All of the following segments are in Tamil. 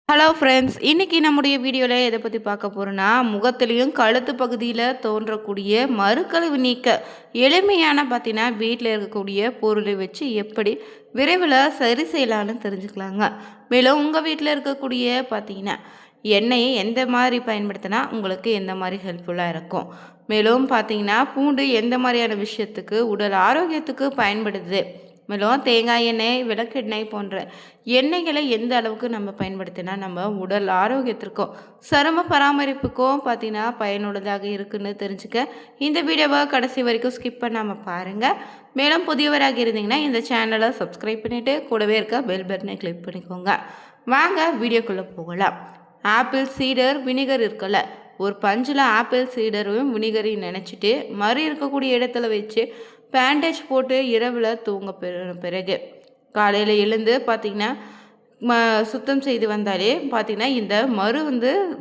ஹலோ ஃப்ரெண்ட்ஸ், இன்னைக்கு நம்முடைய வீடியோவில் எதை பற்றி பார்க்க போகிறோன்னா, முகத்திலையும் கழுத்து பகுதியில் தோன்றக்கூடிய மறுக்கழிவு நீக்க எளிமையான பார்த்தீங்கன்னா வீட்டில் இருக்கக்கூடிய பொருளை வச்சு எப்படி விரைவில் சரி செய்யலான்னு தெரிஞ்சுக்கலாங்க. மேலும் உங்கள் வீட்டில் இருக்கக்கூடிய பார்த்தீங்கன்னா எண்ணெயை எந்த மாதிரி பயன்படுத்தினா உங்களுக்கு எந்த மாதிரி ஹெல்ப்ஃபுல்லாக இருக்கும். மேலும் பார்த்தீங்கன்னா பூண்டு எந்த மாதிரியான விஷயத்துக்கு உடல் ஆரோக்கியத்துக்கு பயன்படுது. மேலும் தேங்காய் எண்ணெய், விளக்கெண்ணெய் போன்ற எண்ணெய்களை எந்த அளவுக்கு நம்ம பயன்படுத்தினா நம்ம உடல் ஆரோக்கியத்திற்கும் சரும பராமரிப்புக்கும் பார்த்தீங்கன்னா பயனுள்ளதாக இருக்குன்னு தெரிஞ்சுக்க இந்த வீடியோவை கடைசி வரைக்கும் ஸ்கிப் பண்ணாமல் பாருங்கள். மேலும் புதியவராக இருந்தீங்கன்னா இந்த சேனலை சப்ஸ்கிரைப் பண்ணிவிட்டு கூடவே இருக்க பெல் பட்டனை கிளிக் பண்ணிக்கோங்க. வாங்க வீடியோக்குள்ளே போகலாம். ஆப்பிள் சீடர் வினிகர் இருக்குல்ல, ஒரு பஞ்சில் ஆப்பிள் சீடரும் வினிகரையும் நினச்சிட்டு மறு இருக்கக்கூடிய இடத்துல வச்சு பேண்டேஜ் போட்டு இரவில் தூங்க பிறகு காலையில் எழுந்து பார்த்திங்கன்னா சுத்தம் செய்து வந்தாலே பார்த்திங்கன்னா இந்த மறு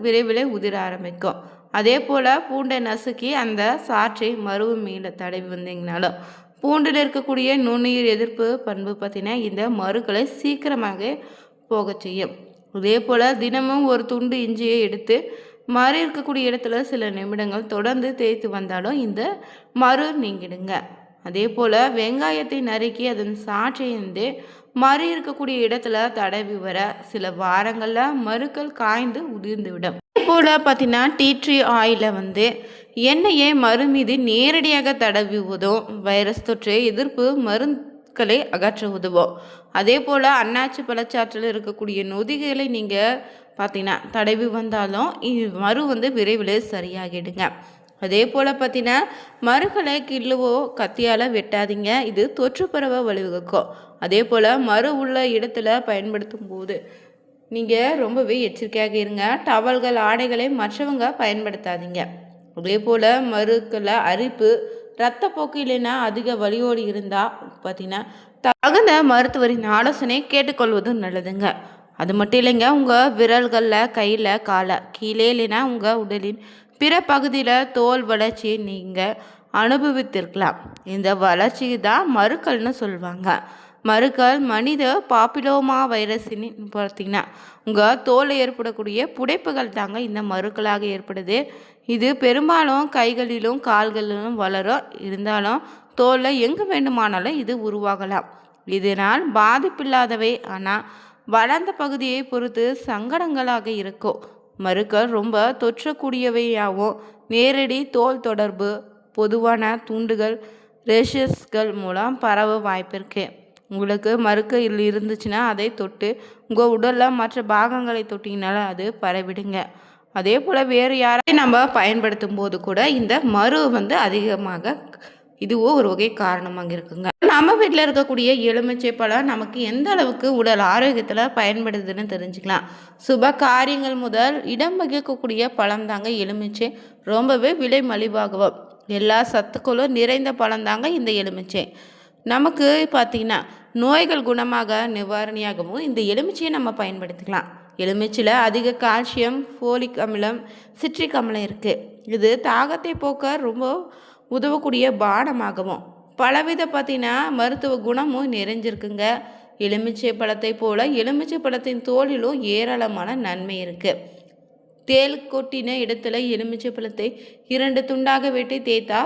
விரைவில் உதிர ஆரம்பிக்கும். அதே போல் பூண்டை நசுக்கி அந்த சாற்றை மறு மீள தடவி வந்தீங்கனாலும் பூண்டில் இருக்கக்கூடிய நுண்ணுயிர் எதிர்ப்பு பண்பு பார்த்திங்கன்னா இந்த மறுக்களை சீக்கிரமாக போக செய்யும். அதே போல் தினமும் ஒரு துண்டு இஞ்சியை எடுத்து மறு இருக்கக்கூடிய இடத்துல சில நிமிடங்கள் தொடர்ந்து தேய்த்து வந்தாலும் இந்த மறு நீங்கிடுங்க. அதே போல் வெங்காயத்தை நறுக்கி அதன் சாற்றையிருந்து மறு இருக்கக்கூடிய இடத்துல தடவி வர சில வாரங்களில் மறுக்கள் காய்ந்து உதிர்ந்து விடும். அதே போல் பார்த்தீங்கன்னா டீ ட்ரீ ஆயிலை எண்ணெயை மறு மீது நேரடியாக தடவி உதவும் வைரஸ் தொற்று எதிர்ப்பு மருந்துகளை அகற்ற உதவும். அதே போல் அன்னாச்சி பழச்சாற்றில் இருக்கக்கூடிய நொதிகளை நீங்கள் பார்த்தீங்கன்னா தடவி வந்தாலும் மறு விரைவில் சரியாகிடுங்க. அதே போல் பார்த்தீங்கன்னா மறுகளை கிள்ளுவோ கத்தியால் வெட்டாதீங்க, இது தொற்று பரவ வழிவகுக்கும். அதே போல் மறு உள்ள இடத்துல பயன்படுத்தும் போது நீங்கள் ரொம்பவே எச்சரிக்கையாக இருங்க. டவல்கள் ஆடைகளை மற்றவங்க பயன்படுத்தாதீங்க. அதே போல் மறுக்களை அரிப்பு இரத்தப்போக்கு இல்லைன்னா அதிக வலியோடு இருந்தால் பார்த்தீங்கன்னா தகுந்த மருத்துவரின் ஆலோசனை கேட்டுக்கொள்வதும் நல்லதுங்க. அது மட்டும் இல்லைங்க, உங்கள் விரல்களில் கையில் காலை கீழே இல்லைன்னா உங்கள் உடலின் பிற பகுதியில் தோல் வளர்ச்சியை நீங்கள் அனுபவித்திருக்கலாம். இந்த வளர்ச்சி தான் மறுக்கல்னு சொல்லுவாங்க. மறுக்கல் மனித பாப்பிலோமா வைரஸின் பார்த்தீங்கன்னா உங்கள் தோலில் ஏற்படக்கூடிய புடைப்புகள் தாங்க இந்த மறுக்களாக ஏற்படுது. இது பெரும்பாலும் கைகளிலும் கால்களிலும் வளரும். இருந்தாலும் தோலில் எங்கு வேண்டுமானாலும் இது உருவாகலாம். இதனால் பாதிப்பில்லாதவை, ஆனால் வளர்ந்த பகுதியை பொறுத்து சங்கடங்களாக இருக்கும். மறுக்கள் ரொம்ப தொற்றக்கூடியவையாகவும் நேரடி தோல் தொடர்பு, பொதுவான துண்டுகள், ரேஷஸ்கள் மூலம் பரவ வாய்ப்பிருக்கு. உங்களுக்கு மறுக்க இருந்துச்சுன்னா அதை தொட்டு உங்கள் உடலில் மற்ற பாகங்களை தொட்டிங்கனால அது பரவிடுங்க. அதே போல் வேறு யாரையும் நம்ம பயன்படுத்தும் போது கூட இந்த மறு அதிகமாக இதுவோ ஒரு வகை காரணமாக இருக்குங்க. நம்ம வீட்டில் இருக்கக்கூடிய எலுமிச்சை பழம் நமக்கு எந்த அளவுக்கு உடல் ஆரோக்கியத்தில் பயன்படுதுன்னு தெரிஞ்சுக்கலாம். சுப காரியங்கள் முதல் இடம் வகிக்கக்கூடிய பழம் தாங்க எலுமிச்சை. ரொம்பவே விலை மலிவாகவும் எல்லா சத்துக்களும் நிறைந்த பழம் தாங்க இந்த எலுமிச்சை. நமக்கு பார்த்திங்கன்னா நோய்கள் குணமாக நிவாரணியாகவும் இந்த எலுமிச்சையை நம்ம பயன்படுத்திக்கலாம். எலுமிச்சையில் அதிக கால்சியம், ஃபோலிக் அமிலம், சிட்ரிக் அமிலம் இருக்குது. இது தாகத்தை போக்க ரொம்ப உதவக்கூடிய பானமாகவும் பலவித பார்த்தீங்கன்னா மருத்துவ குணமும் நிறைஞ்சிருக்குங்க. எலுமிச்சை பழத்தை போல் எலுமிச்சை பழத்தின் தோலிலும் ஏராளமான நன்மை இருக்குது. தேல் கொட்டின இடத்துல எலுமிச்சை பழத்தை 2 துண்டாக வெட்டி தேய்த்தா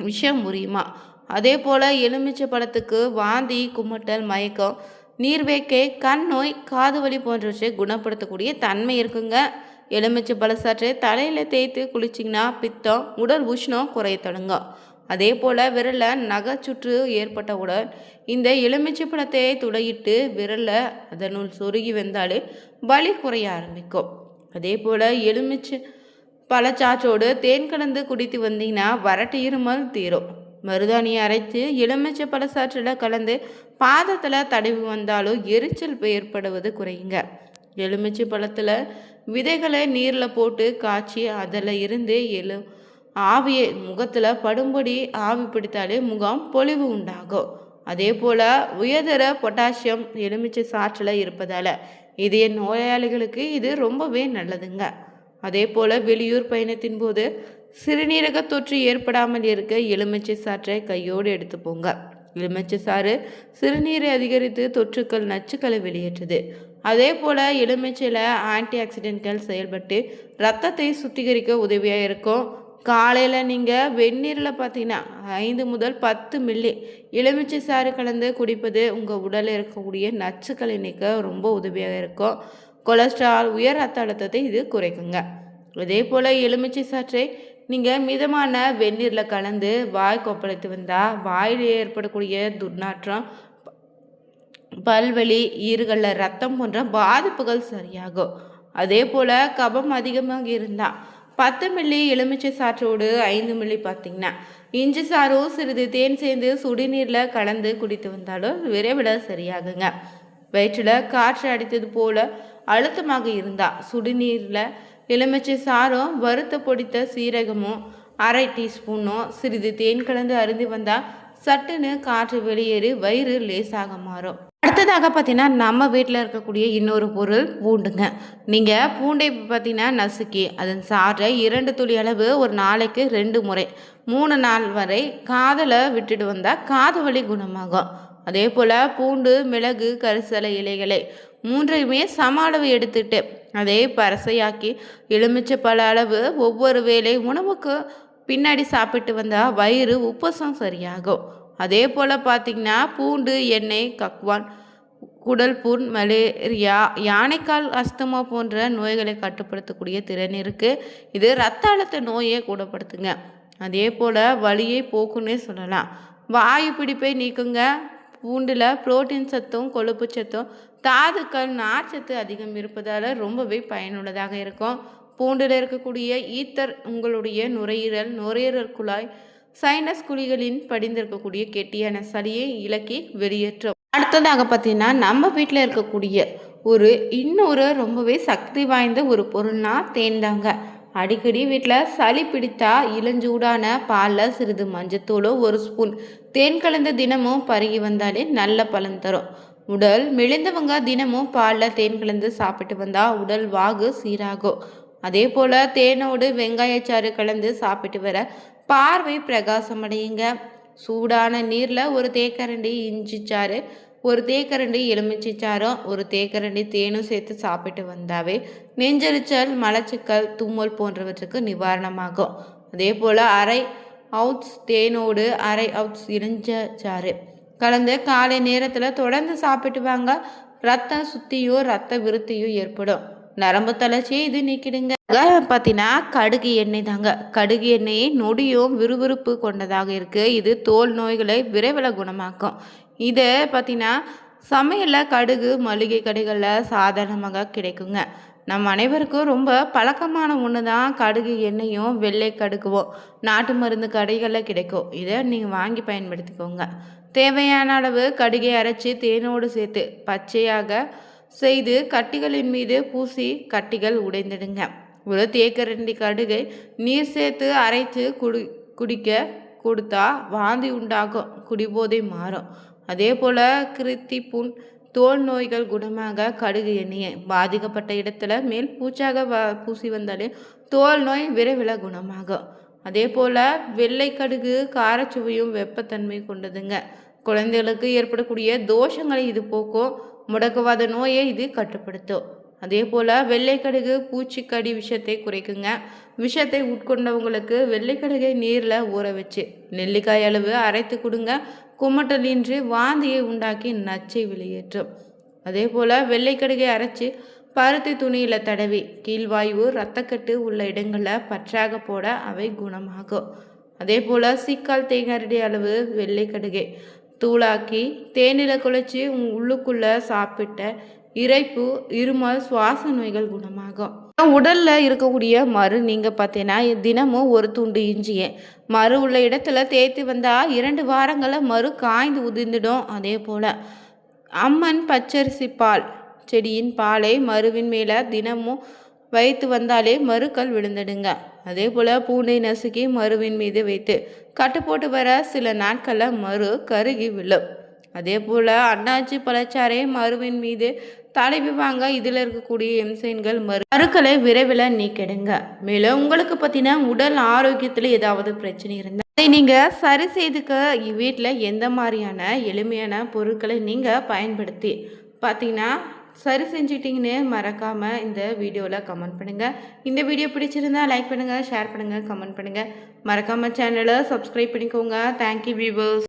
விஷம் முறியுமா. அதே போல் எலுமிச்சை பழத்துக்கு வாந்தி, குமட்டல், மயக்கம், நீர்வேக்கை, கண் நோய், காது வலி போன்றவற்றை குணப்படுத்தக்கூடிய தன்மை இருக்குங்க. எலுமிச்சை பழச்சாற்றை தலையில் தேய்த்து குளிச்சிங்கன்னா பித்தம், உடல் உஷ்ணம் குறைய தொடங்கும். அதே போல் விரலில் நகைச்சுற்று ஏற்பட்டவுடன் இந்த எலுமிச்சை பழத்தை துளையிட்டு விரலில் அதனுள் சொருகி வந்தாலே வலி குறைய ஆரம்பிக்கும். அதே போல் எலுமிச்சை பழச்சாற்றோடு தேன் கலந்து குடித்து வந்தீங்கன்னா வறட்டு இருமல் தீரும். மருதாணியை அரைத்து எலுமிச்சை பழச்சாற்றில் கலந்து பாதத்தில் தடவி வந்தாலும் எரிச்சல் ஏற்படுவது குறையுங்க. எலுமிச்சை பழத்தில் விதைகளை நீரில் போட்டு காய்ச்சி அதில் இருந்து ஆவியை முகத்தில் படும்படி ஆவி பிடித்தாலே முகம் பொலிவு உண்டாகும். அதே போல் உயர்தர பொட்டாசியம் எலுமிச்சை சாற்றில் இருப்பதால் இதய நோயாளிகளுக்கு இது ரொம்பவே நல்லதுங்க. அதே போல் வெளியூர் பயணத்தின் போது சிறுநீரக தொற்று ஏற்படாமல் இருக்க எலுமிச்சை சாற்றை கையோடு எடுத்துப்போங்க. எலுமிச்சை சாறு சிறுநீரை அதிகரித்து தொற்றுக்கள் நச்சுக்களை வெளியேற்றுது. அதே போல் எலுமிச்சையில் ஆன்டி ஆக்சிடென்ட்கள் செயல்பட்டு ரத்தத்தை சுத்திகரிக்க உதவியாக இருக்கும். காலையில் நீங்கள் வெந்நீரில் பார்த்தீங்கன்னா 5 முதல் 10 மில்லி எலுமிச்சை சாறு கலந்து குடிப்பது உங்கள் உடலில் இருக்கக்கூடிய நச்சுக்களை நீக்க ரொம்ப உதவியாக இருக்கும். கொலஸ்ட்ரால், உயர் ரத்த அழுத்தத்தை இது குறைக்குங்க. அதே போல் எலுமிச்சை சாற்றை நீங்கள் மிதமான வெந்நீரில் கலந்து வாய் கொப்பளித்து வந்தால் வாயில் ஏற்படக்கூடிய துர்நாற்றம், பல்வலி, ஈறுகளில் ரத்தம் போன்ற பாதிப்புகள் சரியாகும். அதே போல் கபம் அதிகமாக இருந்தால் 10 மில்லி எலுமிச்சை சாற்றோடு 5 மில்லி பார்த்திங்கன்னா இஞ்சி சாறோ சிறிது தேன் சேர்ந்து சுடுநீரில் கலந்து குடித்து வந்தாலும் விரைவில் சரியாகுங்க. வயிற்றில் காற்று அடித்தது போல் அழுத்தமாக இருந்தால் சுடுநீரில் எலுமிச்சை சாறும் வறுத்த பொடித்த சீரகமும் 1/2 டீஸ்பூனும் சிறிது தேன் கலந்து அருந்தி வந்தால் சட்டுன்னு காற்று வெளியேறி வயிறு லேசாக மாறும். அடுத்ததாக பார்த்தீங்கன்னா நம்ம வீட்டில் இருக்கக்கூடிய இன்னொரு பொருள் பூண்டுங்க. நீங்கள் பூண்டை பார்த்தீங்கன்னா நசுக்கி அதன் சாறை 2 துளி அளவு ஒரு நாளைக்கு 2 முறை 3 நாள் வரை காதில் விட்டுட்டு வந்தால் காது வலி குணமாகும். அதே போல் பூண்டு, மிளகு, கரிசலை இலைகளை 3ஐயுமே சம அளவு எடுத்துட்டு அதை பரசையாக்கி எலுமிச்சை பல அளவு ஒவ்வொரு வேளை உணவுக்கு பின்னாடி சாப்பிட்டு வந்தால் வயிறு உப்பசம் சரியாகும். அதே போல் பார்த்திங்கன்னா பூண்டு எண்ணெய் கக்வான், குடல் புண், மலேரியா, யானைக்கால், அஸ்தமா போன்ற நோய்களை கட்டுப்படுத்தக்கூடிய திறன் இருக்குது. இது இரத்த அழுத்த நோயை கூடப்படுத்துங்க. அதே போல் வலியை போக்குன்னே சொல்லலாம். வாயு பிடிப்பை நீக்குங்க. பூண்டில் புரோட்டீன் சத்தும் கொழுப்பு சத்தும் தாதுக்கள் நார்ச்சத்து அதிகம் இருப்பதால் ரொம்பவே பயனுள்ளதாக இருக்கும். பூண்டில் இருக்கக்கூடிய ஈத்தர் உங்களுடைய நுரையீரல் குழாய், சைனஸ் குழிகளின் படிந்திருக்கக்கூடிய கெட்டியான சளியை இலக்கி வெளியேற்றும். அடுத்ததாக பார்த்தீங்கன்னா நம்ம வீட்டில் இருக்கக்கூடிய இன்னொரு ரொம்பவே சக்தி வாய்ந்த ஒரு பொருள்னா தேன் தாங்க. அடிக்கடி வீட்டில் சளி பிடித்தா இளஞ்சூடான பாலில் சிறிது மஞ்சத்தூளோ 1 ஸ்பூன் தேன் கலந்து தினமும் பருகி வந்தாலே நல்ல பலன் தரும். உடல் மெலிந்தவங்க தினமும் பாலில் தேன் கலந்து சாப்பிட்டு வந்தால் உடல் வாகு சீராகும். அதே போல் தேனோடு வெங்காயச்சாறு கலந்து சாப்பிட்டு வர பார்வை பிரகாசமடையுங்க. சூடான நீரில் 1 தேக்கரண்டி இஞ்சி சாறு, 1 தேக்கரண்டி எலுமிச்சை சாறும் 1 தேக்கரண்டி தேனும் சேர்த்து சாப்பிட்டு வந்தாவே நெஞ்செரிச்சல், மலச்சிக்கல், தும்மல் போன்றவற்றுக்கு நிவாரணமாகும். அதே போல் 1/2 அவுன்ஸ் தேனோடு 1/2 அவுன்ஸ் இஞ்சி சாறு கலந்து காலை நேரத்தில் தொடர்ந்து சாப்பிட்டு வாங்க. ரத்த சுத்தியும் ரத்த விருத்தியும் ஏற்படும். நரம்பு தளர்ச்சியை இது நீக்கிடுங்க. பார்த்தீங்கன்னா கடுகு எண்ணெய் தாங்க. கடுகு எண்ணெய் நொடியும் விறுவிறுப்பு கொண்டதாக இருக்குது. இது தோல் நோய்களை விரைவில் குணமாக்கும். இதை பார்த்தீங்கன்னா சமையலில் கடுகு மளிகை கடைகளில் சாதாரணமாக கிடைக்குங்க. நம்ம அனைவருக்கும் ரொம்ப பழக்கமான ஒன்று தான் கடுகு எண்ணெயும் வெள்ளை கடுகுவும் நாட்டு மருந்து கடைகளில் கிடைக்கும். இதை நீங்கள் வாங்கி பயன்படுத்திக்கோங்க. தேவையான அளவு கடுகை அரைச்சி தேனோடு சேர்த்து பச்சையாக செய்து கட்டிகளின் மீது பூசி கட்டிகள் உடைந்திடுங்க. 1 தேக்கரண்டி கடுகை நீர் சேர்த்து அரைத்து குடிக்க கொடுத்தா வாந்தி உண்டாகும், குடிபோதை மாறும். அதே போல் கிருத்தி புண், தோல் நோய்கள் குணமாக கடுகு எண்ணெயை பாதிக்கப்பட்ட இடத்துல மேல் பூச்சாக பூசி வந்தாலே தோல் நோய் விரைவில் குணமாகும். அதே போல் வெள்ளை கடுகு காரச்சுவையும் வெப்பத்தன்மை கொண்டதுங்க. குழந்தைகளுக்கு ஏற்படக்கூடிய தோஷங்களை இது போக்கும். முடக்குவாத நோயை இது கட்டுப்படுத்தும். அதே போல் வெள்ளைக்கடுகு பூச்சிக்கடி விஷத்தை குறைக்குங்க. விஷத்தை உட்கொண்டவங்களுக்கு வெள்ளைக்கடுகை நீரில் ஊற வச்சு நெல்லிக்காய் அளவு அரைத்து கொடுங்க. குமட்டலின்றி வாந்தியை உண்டாக்கி நச்சை வெளியேற்றும். அதே போல் வெள்ளைக்கடுகை அரைச்சி பருத்தி துணியில் தடவி கீழ்வாயு, இரத்தக்கட்டு உள்ள இடங்களில் பற்றாக போட அவை குணமாகும். அதே போல் சீக்கால் தேங்காய் அளவு வெள்ளைக்கடுகை தூளாக்கி தேனில் குழைச்சி உள்ளுக்குள்ளே சாப்பிட்ட இறைப்பு, இருமல், சுவாச நோய்கள் குணமாகும். உடலில் இருக்கக்கூடிய மறு நீங்கள் பார்த்தீங்கன்னா தினமும் 1 துண்டு இஞ்சியை மறு உள்ள இடத்துல தேய்த்து வந்தால் 2 வாரங்களில் மறு காய்ந்து உதிர்ந்துடும். அதே போல் அம்மன் பச்சரிசி பால் செடியின் பாலை மருவின் மேலே தினமும் வைத்து வந்தாலே மறுக்கள் விழுந்துடுங்க. அதே போல் பூண்டை நசுக்கி மருவின் மீது வைத்து கட்டு போட்டு வர சில நாட்களில் மறு கருகி விழும். அதே போல் அன்னாச்சி பழச்சாறை மருவின் மீது தடவி வாங்க. இதில் இருக்கக்கூடிய எம்சைன்கள் மருக்களை விரைவில் நீக்கிடுங்க. மேலும் உங்களுக்கு பார்த்தீங்கன்னா உடல் ஆரோக்கியத்தில் ஏதாவது பிரச்சனை இருந்தால் அதை நீங்கள் சரி செய்துக்க வீட்டில் எந்த மாதிரியான எளிமையான பொருட்களை நீங்கள் பயன்படுத்தி பார்த்தீங்கன்னா சரி செஞ்சுட்டிங்கன்னு மறக்காமல் இந்த வீடியோவில் கமெண்ட் பண்ணுங்கள். இந்த வீடியோ பிடிச்சிருந்தா லைக் பண்ணுங்கள், ஷேர் பண்ணுங்கள், கமெண்ட் பண்ணுங்கள். மறக்காமல் சேனலை சப்ஸ்கிரைப் பண்ணிக்கோங்க. Thank you viewers.